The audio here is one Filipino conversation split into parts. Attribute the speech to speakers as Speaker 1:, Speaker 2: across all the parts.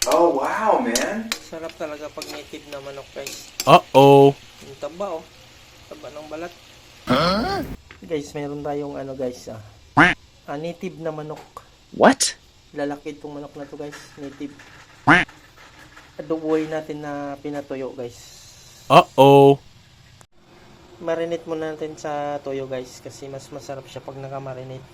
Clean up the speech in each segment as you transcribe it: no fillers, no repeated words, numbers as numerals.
Speaker 1: Oh, wow, man.
Speaker 2: Sarap talaga pag native na manok, guys.
Speaker 3: Uh-oh.
Speaker 2: Yung taba, oh. Taba ng balat.
Speaker 3: Huh?
Speaker 2: Guys, meron tayong guys, native na manok.
Speaker 3: What?
Speaker 2: Lalaki itong manok na to, guys. Native. Adoboy natin na pinatuyo, guys.
Speaker 3: Uh-oh.
Speaker 2: Marinate muna natin sa toyo, guys, kasi mas masarap siya pag naka-marinate.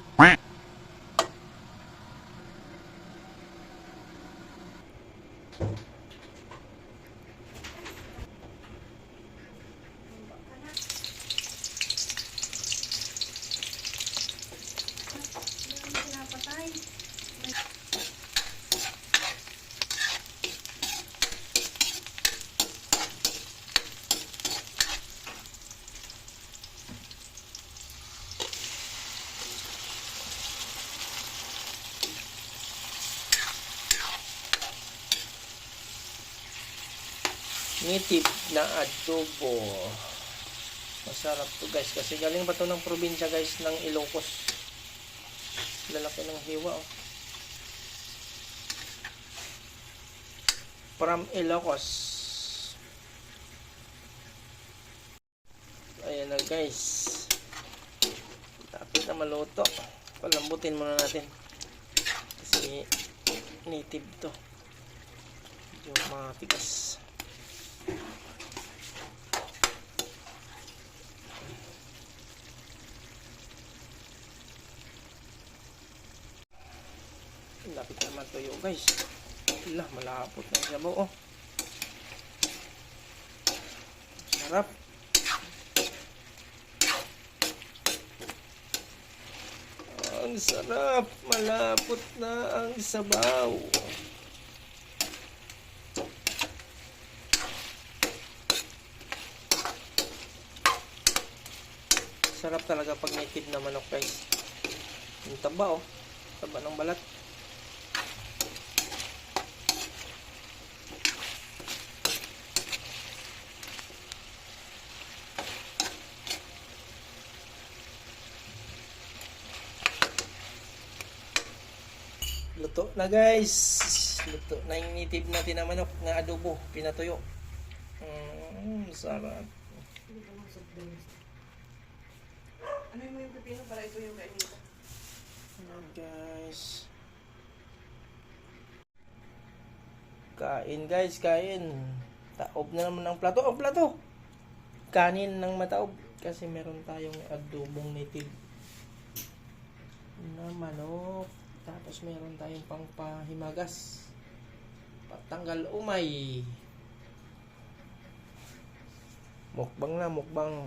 Speaker 2: Native na adobo. Masarap to, guys, kasi galing pa to ng probinsya, guys, ng Ilocos. Lalaki ng hiwa, oh. From Ilocos. Ayan na, guys. Dapat na maluto. Palambutin muna natin kasi native to. Medyo matigas. Lapit naman tuyo, guys. Wala, malapot na siya, oh. Sarap. Ang sarap. Malapot na ang sabaw. Sarap talaga pag native na manok, guys. Yung taba, oh. Taba ng balat. Luto na, guys. Luto na yung native natin na manok na adobo, pinatuyo. Sarap.
Speaker 4: Ano mo yung pipino para ito yung kainin ko?
Speaker 2: Ayan, guys. Kain, guys, kain. Taob na naman ng plato. Ang plato! Kanin ng mataob. Kasi meron tayong adobong native na manok. Tapos meron tayong pangpahimagas. Patanggal umay. Mukbang na, mukbang.